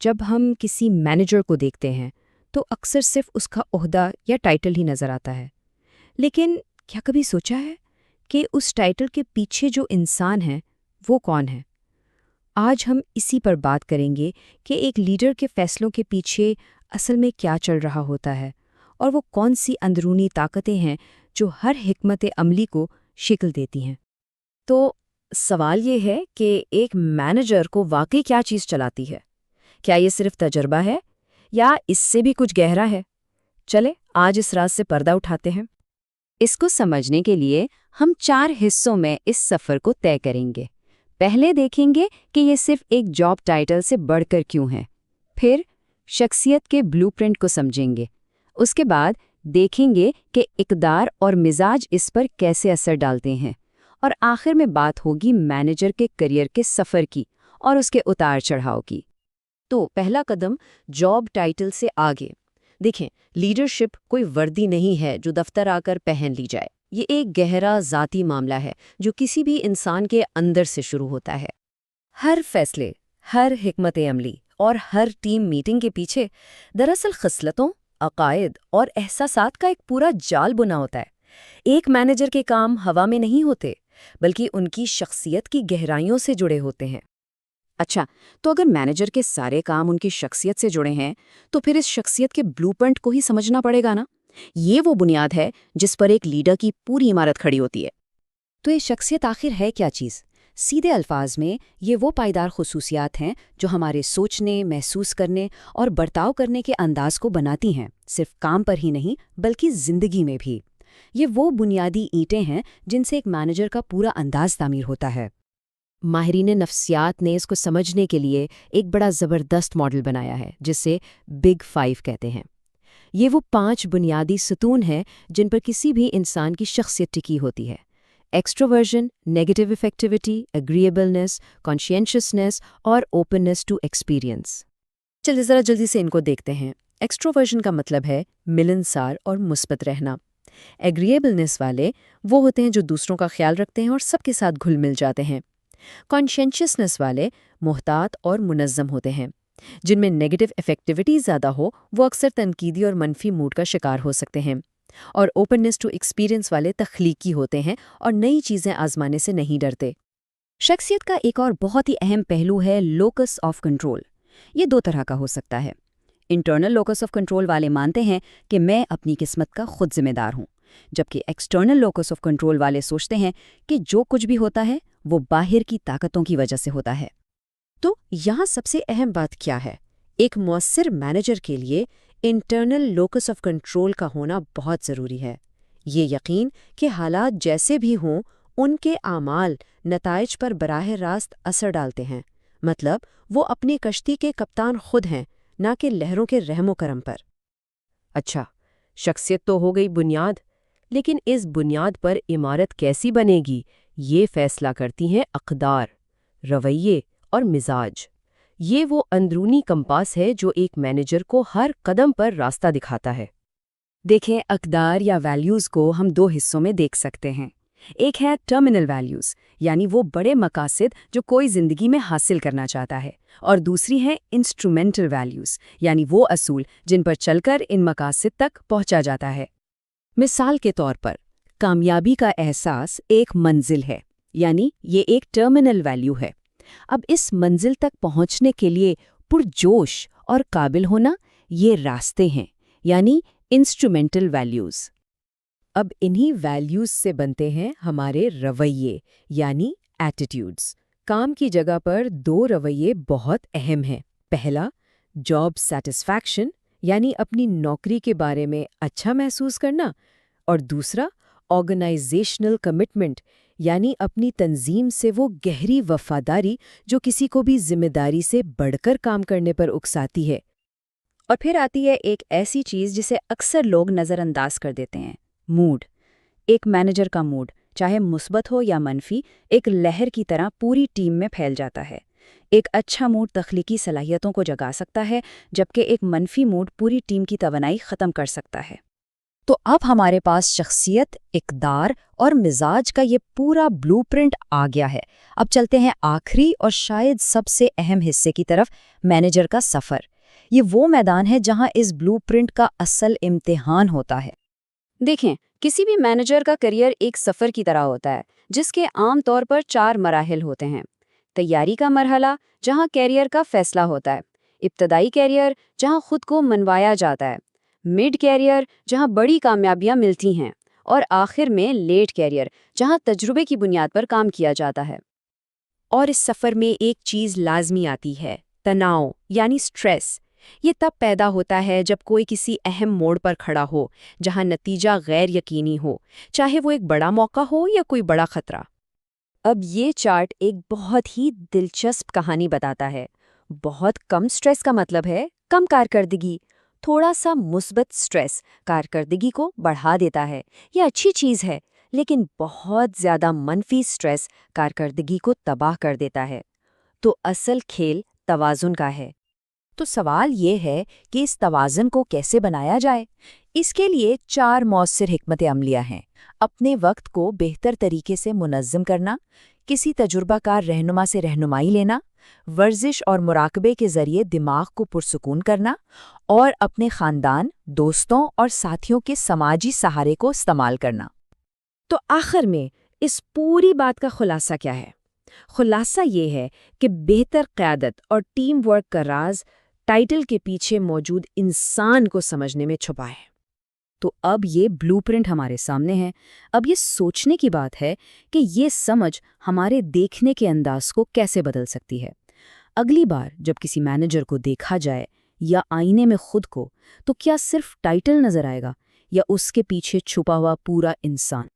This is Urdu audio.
جب ہم کسی مینیجر کو دیکھتے ہیں تو اکثر صرف اس کا عہدہ یا ٹائٹل ہی نظر آتا ہے، لیکن کیا کبھی سوچا ہے کہ اس ٹائٹل کے پیچھے جو انسان ہے وہ کون ہے؟ آج ہم اسی پر بات کریں گے کہ ایک لیڈر کے فیصلوں کے پیچھے اصل میں کیا چل رہا ہوتا ہے، اور وہ کون سی اندرونی طاقتیں ہیں جو ہر حکمت عملی کو شکل دیتی ہیں۔ تو سوال یہ ہے کہ ایک مینیجر کو واقعی کیا چیز چلاتی ہے؟ کیا یہ صرف تجربہ ہے یا اس سے بھی کچھ گہرا ہے؟ چلے آج اس راز سے پردہ اٹھاتے ہیں۔ اس کو سمجھنے کے لیے ہم 4 حصوں میں اس سفر کو طے کریں گے۔ پہلے دیکھیں گے کہ یہ صرف ایک جاب ٹائٹل سے بڑھ کر کیوں ہے، پھر شخصیت کے بلو پرنٹ کو سمجھیں گے، اس کے بعد دیکھیں گے کہ اقدار اور مزاج اس پر کیسے اثر ڈالتے ہیں، اور آخر میں بات ہوگی مینیجر کے کیریئر کے سفر کی اور اس کے اتار چڑھاؤ کی۔ تو پہلا قدم جاب ٹائٹل سے آگے۔ دیکھیں، لیڈرشپ کوئی وردی نہیں ہے جو دفتر آ کر پہن لی جائے۔ یہ ایک گہرا ذاتی معاملہ ہے جو کسی بھی انسان کے اندر سے شروع ہوتا ہے۔ ہر فیصلے، ہر حکمت عملی اور ہر ٹیم میٹنگ کے پیچھے دراصل خصلتوں، عقائد اور احساسات کا ایک پورا جال بنا ہوتا ہے۔ ایک مینیجر کے کام ہوا میں نہیں ہوتے، بلکہ ان کی شخصیت کی گہرائیوں سے جڑے ہوتے ہیں۔ اچھا، تو اگر مینیجر کے سارے کام ان کی شخصیت سے جڑے ہیں تو پھر اس شخصیت کے بلو پرنٹ کو ہی سمجھنا پڑے گا نا؟ یہ وہ بنیاد ہے جس پر ایک لیڈر کی پوری عمارت کھڑی ہوتی ہے۔ تو یہ شخصیت آخر ہے کیا چیز؟ سیدھے الفاظ میں یہ وہ پائیدار خصوصیات ہیں جو ہمارے سوچنے، محسوس کرنے اور برتاؤ کرنے کے انداز کو بناتی ہیں، صرف کام پر ہی نہیں بلکہ زندگی میں بھی۔ یہ وہ بنیادی اینٹیں ہیں جن سے ایک مینیجر کا پورا انداز تعمیر ہوتا ہے۔ ماہرین نفسیات نے اس کو سمجھنے کے لیے ایک بڑا زبردست ماڈل بنایا ہے جسے بگ 5 کہتے ہیں۔ یہ وہ 5 بنیادی ستون ہیں جن پر کسی بھی انسان کی شخصیت ٹکی ہوتی ہے: ایکسٹروورژن، نیگیٹو افیکٹیوٹی، اگریبلنس، کانشینشسنس اور اوپننس ٹو ایکسپیرینس۔ چلیے ذرا جلدی سے ان کو دیکھتے ہیں۔ ایکسٹروورژن کا مطلب ہے ملنسار اور مثبت رہنا۔ اگریبلنس والے وہ ہوتے ہیں جو دوسروں کا خیال رکھتے ہیں اور سب کے ساتھ گھل مل جاتے ہیں۔ کانشینشسنس والے محتاط اور منظم ہوتے ہیں۔ جن میں نیگیٹو افیکٹیوٹی زیادہ ہو وہ اکثر تنقیدی اور منفی موڈ کا شکار ہو سکتے ہیں۔ اور اوپننس ٹو ایکسپیرینس والے تخلیقی ہوتے ہیں اور نئی چیزیں آزمانے سے نہیں ڈرتے۔ شخصیت کا ایک اور بہت ہی اہم پہلو ہے لوکس آف کنٹرول۔ یہ 2 طرح کا ہو سکتا ہے۔ انٹرنل لوکس آف کنٹرول والے مانتے ہیں کہ میں اپنی قسمت کا خود ذمہ دار ہوں، جبکہ ایکسٹرنل لوکس آف کنٹرول والے سوچتے ہیں کہ جو کچھ بھی ہوتا ہے وہ باہر کی طاقتوں کی وجہ سے ہوتا ہے۔ تو یہاں سب سے اہم بات کیا ہے؟ ایک مؤثر مینیجر کے لیے انٹرنل لوکس آف کنٹرول کا ہونا بہت ضروری ہے۔ یہ یقین کہ حالات جیسے بھی ہوں ان کے اعمال نتائج پر براہ راست اثر ڈالتے ہیں، مطلب وہ اپنی کشتی کے کپتان خود ہیں، نہ کہ لہروں کے رحم و کرم پر۔ اچھا، شخصیت تو ہو گئی بنیاد، لیکن اس بنیاد پر عمارت کیسی بنے گی یہ فیصلہ کرتی ہیں اقدار، رویے اور مزاج۔ یہ وہ اندرونی کمپاس ہے جو ایک مینیجر کو ہر قدم پر راستہ دکھاتا ہے۔ دیکھیں، اقدار یا ویلیوز کو ہم 2 حصوں میں دیکھ سکتے ہیں۔ ایک ہے ٹرمینل ویلیوز، یعنی وہ بڑے مقاصد جو کوئی زندگی میں حاصل کرنا چاہتا ہے، اور دوسری ہے انسٹرومنٹل ویلیوز، یعنی وہ اصول جن پر چل کر ان مقاصد تک پہنچا جاتا ہے۔ مثال کے طور پر، کامیابی کا احساس ایک منزل ہے، یعنی یہ ایک ٹرمینل ویلیو ہے۔ اب اس منزل تک پہنچنے کے لیے پرجوش اور قابل ہونا یہ راستے ہیں، یعنی انسٹرومنٹل ویلیوز۔ اب انہی ویلیوز سے بنتے ہیں ہمارے رویے، یعنی ایٹیٹیوڈز۔ کام کی جگہ پر 2 رویے بہت اہم ہیں۔ پہلا، جاب سیٹسفیکشن، یعنی اپنی نوکری کے بارے میں اچھا محسوس کرنا، اور دوسرا، آرگنائزیشنل کمٹمنٹ، یعنی اپنی تنظیم سے وہ گہری وفاداری جو کسی کو بھی ذمہ داری سے بڑھ کر کام کرنے پر اکساتی ہے۔ اور پھر آتی ہے ایک ایسی چیز جسے اکثر لوگ نظر انداز کر دیتے ہیں: موڈ۔ ایک مینیجر کا موڈ، چاہے مثبت ہو یا منفی، ایک لہر کی طرح پوری ٹیم میں پھیل جاتا ہے۔ ایک اچھا موڈ تخلیقی صلاحیتوں کو جگا سکتا ہے، جبکہ ایک منفی موڈ پوری ٹیم کی توانائی ختم کر سکتا ہے۔ تو اب ہمارے پاس شخصیت، اقدار اور مزاج کا یہ پورا بلو پرنٹ آ گیا ہے۔ اب چلتے ہیں آخری اور شاید سب سے اہم حصے کی طرف، مینیجر کا سفر۔ یہ وہ میدان ہے جہاں اس بلو پرنٹ کا اصل امتحان ہوتا ہے۔ دیکھیں، کسی بھی مینیجر کا کیریئر ایک سفر کی طرح ہوتا ہے، جس کے عام طور پر 4 مراحل ہوتے ہیں۔ تیاری کا مرحلہ، جہاں کیریئر کا فیصلہ ہوتا ہے۔ ابتدائی کیریئر، جہاں خود کو منوایا جاتا ہے۔ مڈ کیریئر، جہاں بڑی کامیابیاں ملتی ہیں۔ اور آخر میں لیٹ کیریئر، جہاں تجربے کی بنیاد پر کام کیا جاتا ہے۔ اور اس سفر میں ایک چیز لازمی آتی ہے، تناؤ یعنی سٹریس۔ یہ تب پیدا ہوتا ہے جب کوئی کسی اہم موڑ پر کھڑا ہو، جہاں نتیجہ غیر یقینی ہو، چاہے وہ ایک بڑا موقع ہو یا کوئی بڑا خطرہ۔ اب یہ چارٹ ایک بہت ہی دلچسپ کہانی بتاتا ہے۔ بہت کم سٹریس کا مطلب ہے کم کارکردگی۔ تھوڑا سا مثبت سٹریس کارکردگی کو بڑھا دیتا ہے، یہ اچھی چیز ہے، لیکن بہت زیادہ منفی سٹریس کارکردگی کو تباہ کر دیتا ہے۔ تو اصل کھیل توازن کا ہے۔ تو سوال یہ ہے کہ اس توازن کو کیسے بنایا جائے؟ اس کے لیے 4 مؤثر حکمت عملیاں ہیں۔ اپنے وقت کو بہتر طریقے سے منظم کرنا، کسی تجربہ کار رہنما سے رہنمائی لینا، ورزش اور مراقبے کے ذریعے دماغ کو پرسکون کرنا، اور اپنے خاندان، دوستوں اور ساتھیوں کے سماجی سہارے کو استعمال کرنا۔ تو آخر میں اس پوری بات کا خلاصہ کیا ہے؟ خلاصہ یہ ہے کہ بہتر قیادت اور ٹیم ورک کا راز ٹائٹل کے پیچھے موجود انسان کو سمجھنے میں چھپا ہے۔ تو اب یہ بلو پرنٹ ہمارے سامنے ہے۔ اب یہ سوچنے کی بات ہے کہ یہ سمجھ ہمارے دیکھنے کے انداز کو کیسے بدل سکتی ہے۔ اگلی بار جب کسی مینیجر کو دیکھا جائے یا آئینے میں خود کو، تو کیا صرف ٹائٹل نظر آئے گا یا اس کے پیچھے چھپا ہوا پورا انسان؟